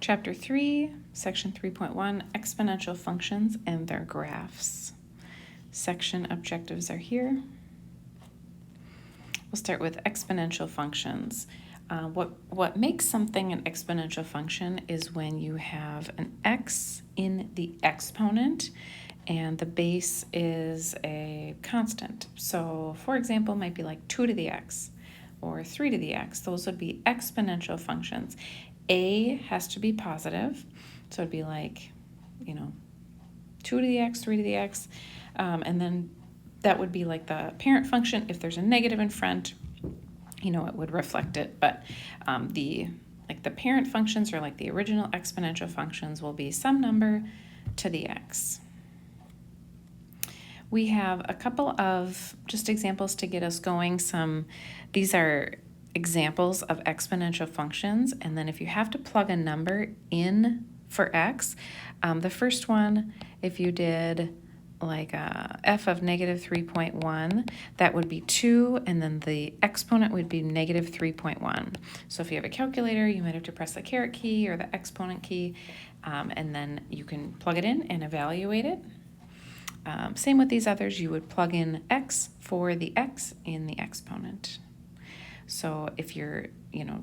Chapter 3, Section 3.1, Exponential Functions and Their Graphs. Section objectives are here. We'll start with exponential functions. What makes something an exponential function is when you have an x in the exponent and the base is a constant. So, for example, it might be like 2 to the x or 3 to the x. Those would be exponential functions. A has to be positive, so it'd be like, 2 to the x, 3 to the x, and then that would be like the parent function. If there's a negative in front, it would reflect it, but the parent functions or like the original exponential functions will be some number to the x. We have a couple of just examples to get us going. These are examples of exponential functions, and then if you have to plug a number in for x, the first one, if you did like f of negative 3.1, that would be 2, and then the exponent would be negative 3.1. So if you have a calculator, you might have to press the caret key or the exponent key, and then you can plug it in and evaluate it. Same with these others, you would plug in x for the x in the exponent. So if you're,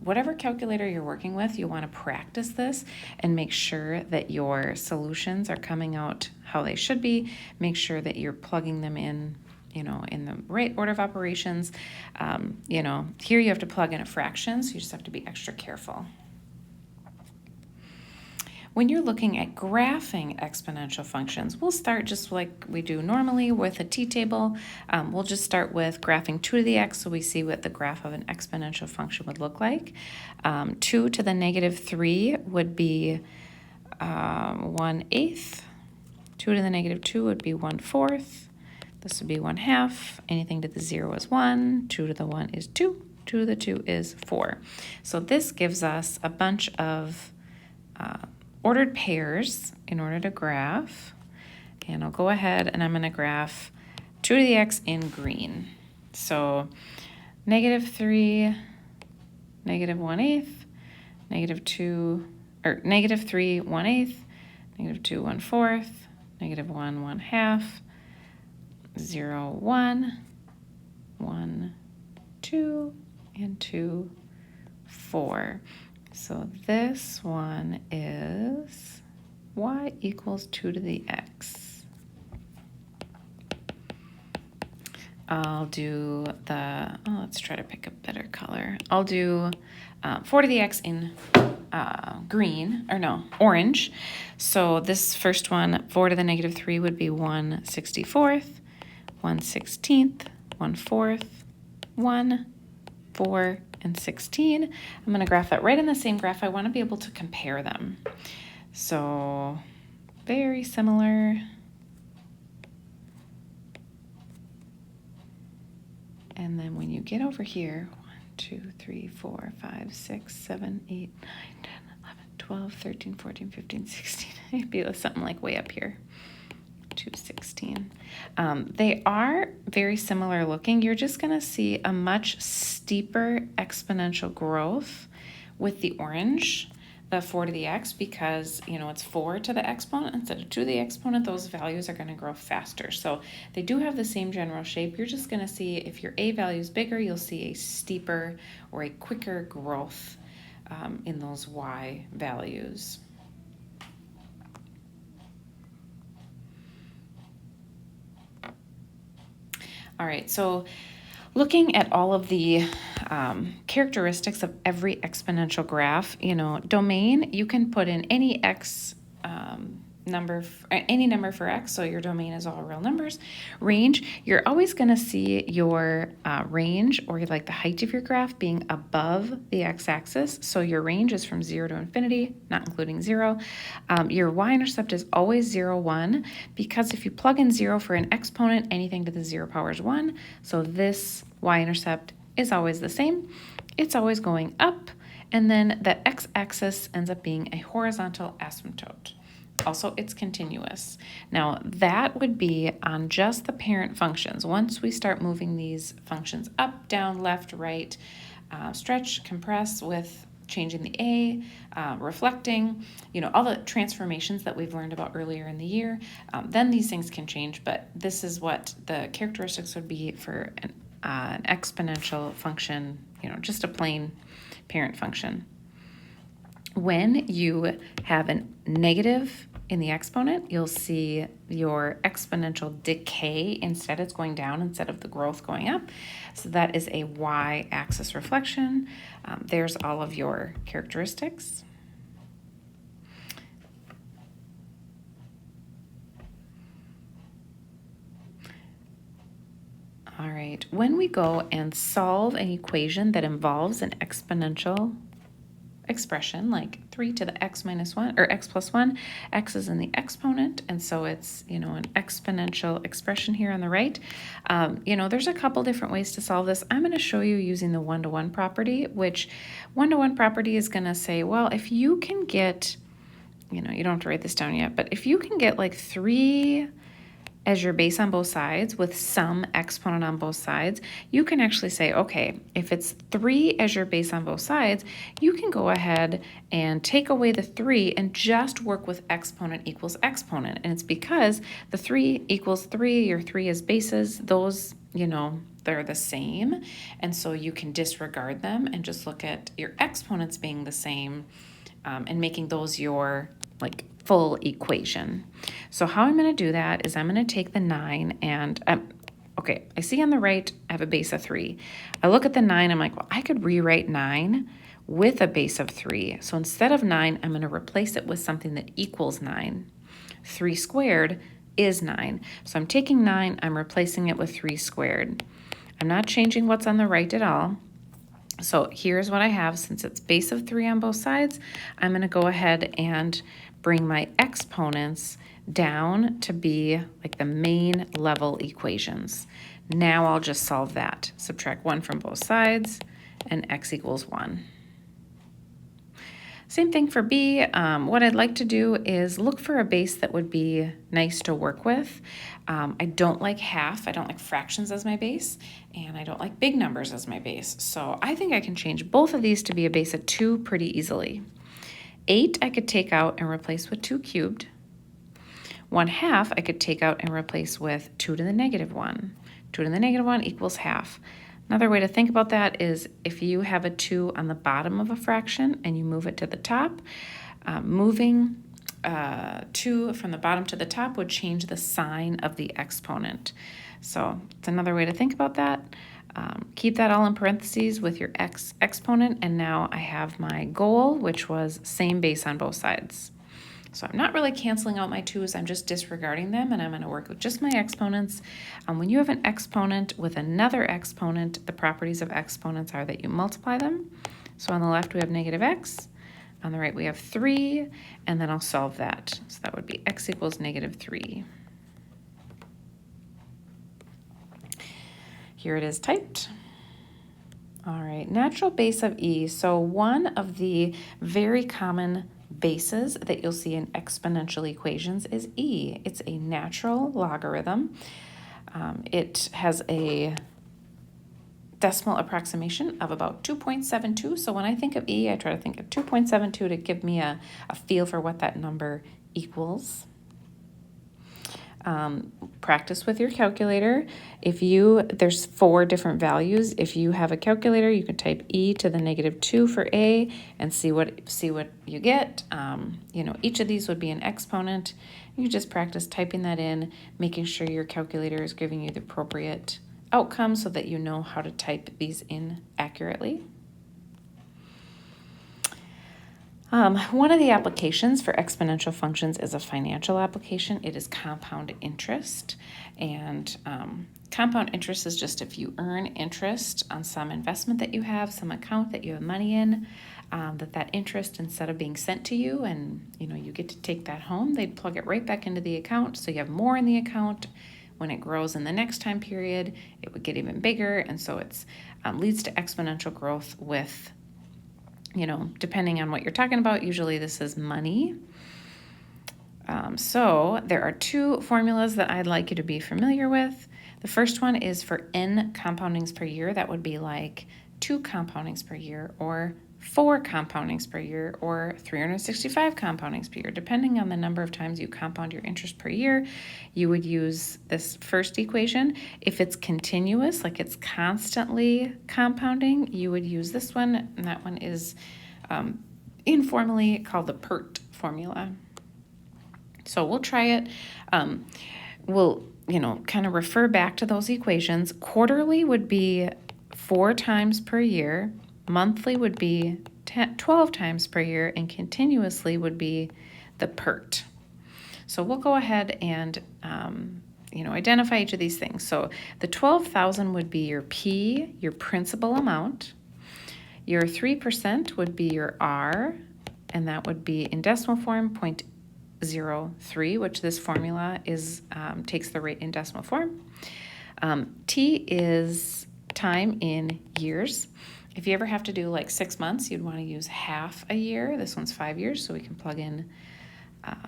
whatever calculator you're working with, you want to practice this and make sure that your solutions are coming out how they should be. Make sure that you're plugging them in, in the right order of operations. Here you have to plug in a fraction, so you just have to be extra careful. When you're looking at graphing exponential functions, we'll start just like we do normally with a t-table. We'll just start with graphing 2 to the x, so we see what the graph of an exponential function would look like. 2 to the negative 3 would be 1/8. 2 to the negative 2 would be 1/4. This would be 1/2. Anything to the 0 is 1. 2 to the 1 is 2. 2 to the 2 is 4. So this gives us a bunch of ordered pairs in order to graph. And I'll go ahead and I'm going to graph 2 to the x in green. So negative 3, negative 1/8, negative 2, or negative 3, 1/8, negative 2, 1/4, negative 1, 1/2, 0, 1, 1, 2, and 2, 4. So this one is y equals 2 to the x. I'll do let's try to pick a better color. I'll do 4 to the x in orange. So this first one, 4 to the negative 3 would be 1/64, 1/16, 1/4, 1, 4, and 16. I'm going to graph that right in the same graph. I want to be able to compare them. So very similar. And then when you get over here, 1, 2, 3, 4, 5, 6, 7, 8, 9, 10, 11, 12, 13, 14, 15, 16. It'd be something like way up here. 216. They are very similar looking. You're just going to see a much steeper exponential growth with the orange, the 4 to the x, because it's 4 to the exponent instead of 2 to the exponent. Those values are going to grow faster. So they do have the same general shape. You're just going to see if your a value is bigger, you'll see a steeper or a quicker growth in those y values. All right, so looking at all of the characteristics of every exponential graph, domain, you can put in any x any number for x, so your domain is all real numbers. Range, you're always going to see your range or like the height of your graph being above the x-axis, so your range is from 0 to infinity, not including 0. Your y-intercept is always 0, 1, because if you plug in 0 for an exponent, anything to the 0 power is 1, so this y-intercept is always the same. It's always going up, and then the x-axis ends up being a horizontal asymptote. Also, it's continuous. Now, that would be on just the parent functions. Once we start moving these functions up, down, left, right, stretch, compress with changing the A, reflecting, all the transformations that we've learned about earlier in the year, then these things can change, but this is what the characteristics would be for an exponential function, just a plain parent function. When you have a negative in the exponent, you'll see your exponential decay. Instead, it's going down instead of the growth going up. So that is a y-axis reflection. There's all of your characteristics. All right, when we go and solve an equation that involves an exponential expression like 3 to the x minus 1 or x plus 1, x is in the exponent, and so it's an exponential expression here on the right. There's a couple different ways to solve this. I'm going to show you using the one-to-one property, which one-to-one property is going to say, well, if you can get, you don't have to write this down yet, but if you can get like 3 as your base on both sides with some exponent on both sides, you can actually say, okay, if it's 3 as your base on both sides, you can go ahead and take away the 3 and just work with exponent equals exponent. And it's because the 3 equals 3, your 3 is bases, those, they're the same. And so you can disregard them and just look at your exponents being the same and making those your full equation. So how I'm going to do that is I'm going to take the 9 and, okay, I see on the right I have a base of 3. I look at the 9, I'm like, well, I could rewrite 9 with a base of 3. So instead of 9, I'm going to replace it with something that equals 9. 3 squared is 9. So I'm taking 9, I'm replacing it with 3 squared. I'm not changing what's on the right at all. So here's what I have. Since it's base of 3 on both sides, I'm going to go ahead and bring my exponents down to be like the main level equations. Now I'll just solve that. Subtract 1 from both sides, and x equals 1. Same thing for b. What I'd like to do is look for a base that would be nice to work with. I don't like half, I don't like fractions as my base, and I don't like big numbers as my base. So I think I can change both of these to be a base of 2 pretty easily. 8 I could take out and replace with 2 cubed. 1/2 I could take out and replace with 2 to the negative 1. 2 to the negative 1 equals half. Another way to think about that is if you have a 2 on the bottom of a fraction and you move it to the top, moving 2 from the bottom to the top would change the sign of the exponent. So it's another way to think about that. Keep that all in parentheses with your exponent, and now I have my goal, which was same base on both sides. So I'm not really canceling out my 2's, I'm just disregarding them, and I'm going to work with just my exponents. When you have an exponent with another exponent, the properties of exponents are that you multiply them. So on the left we have negative x, on the right we have 3, and then I'll solve that. So that would be x equals negative 3. Here it is typed. All right, natural base of e. So one of the very common bases that you'll see in exponential equations is e. It's a natural logarithm. It has a decimal approximation of about 2.72. So when I think of e, I try to think of 2.72 to give me a feel for what that number equals. Practice with your calculator. There's 4 different values. If you have a calculator, you can type e to the negative 2 for a and see what you get. Each of these would be an exponent. You just practice typing that in, making sure your calculator is giving you the appropriate outcome so that you know how to type these in accurately. One of the applications for exponential functions is a financial application. It is compound interest, and compound interest is just if you earn interest on some investment that you have, some account that you have money in, that interest, instead of being sent to you and you get to take that home, they'd plug it right back into the account, so you have more in the account. When it grows in the next time period, it would get even bigger, and so it leads to exponential growth with, depending on what you're talking about. Usually this is money. So there are 2 formulas that I'd like you to be familiar with. The first one is for n compoundings per year. That would be like 2 compoundings per year or 4 compoundings per year or 365 compoundings per year. Depending on the number of times you compound your interest per year, you would use this first equation. If it's continuous, like it's constantly compounding, you would use this one, and that one is informally called the PERT formula. So we'll try it. We'll, kind of refer back to those equations. Quarterly would be 4 times per year. Monthly would be 12 times per year, and continuously would be the PERT. So we'll go ahead and, identify each of these things. So the 12,000 would be your P, your principal amount. Your 3% would be your R, and that would be in decimal form 0.03, which this formula is takes the rate in decimal form. T is time in years. If you ever have to do like 6 months, you'd want to use half a year. This one's 5 years, so we can plug in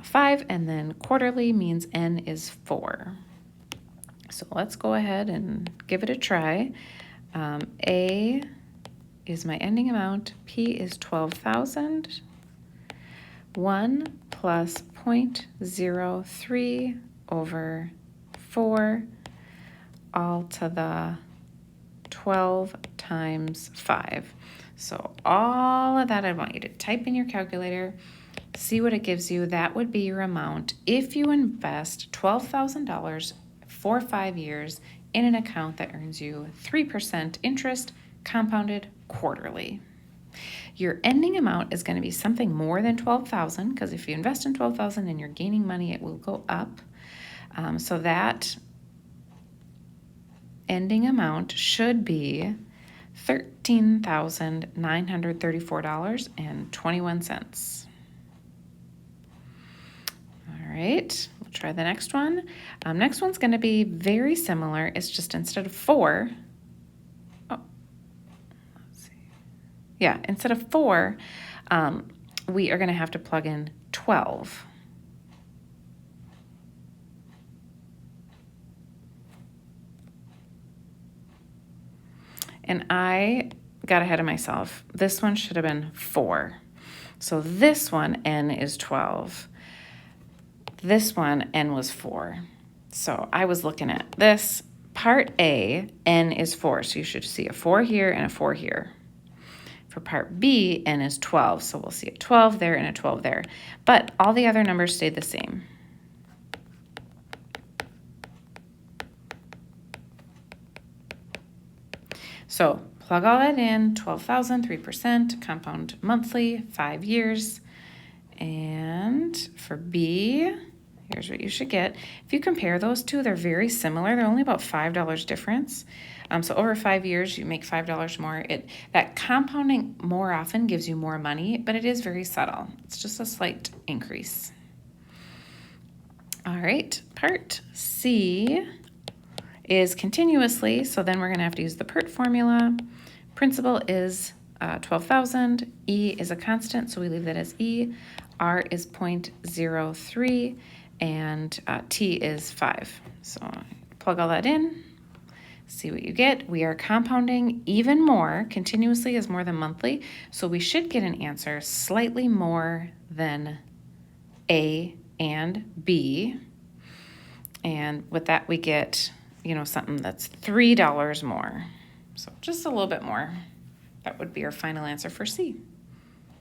5, and then quarterly means N is 4. So let's go ahead and give it a try. A is my ending amount. P is 12,000. 1 plus 0.03 over 4, all to the 12 times 5. So all of that, I want you to type in your calculator, see what it gives you. That would be your amount if you invest $12,000 for 5 years in an account that earns you 3% interest compounded quarterly. Your ending amount is going to be something more than 12,000, because if you invest in 12,000 and you're gaining money, it will go up. So that ending amount should be $13,934.21. All right, we'll try the next one. Next one's going to be very similar. It's just instead of 4, instead of 4, we are going to have to plug in 12. And I got ahead of myself. This one should have been 4. So this one, N is 12. This one, N was 4. So I was looking at this. Part A, N is 4. So you should see a 4 here and a 4 here. For part B, N is 12. So we'll see a 12 there and a 12 there. But all the other numbers stayed the same. So plug all that in, 12,000, 3%, compound monthly, 5 years. And for B, here's what you should get. If you compare those two, they're very similar. They're only about $5 difference. So over 5 years, you make $5 more. That compounding more often gives you more money, but it is very subtle. It's just a slight increase. All right, part C is continuously, so then we're going to have to use the PERT formula. Principal is 12,000. E is a constant, so we leave that as E. R is 0.03, and T is 5. So plug all that in, see what you get. We are compounding even more. Continuously is more than monthly, so we should get an answer slightly more than A and B. And with that, we get something that's $3 more. So just a little bit more. That would be our final answer for C.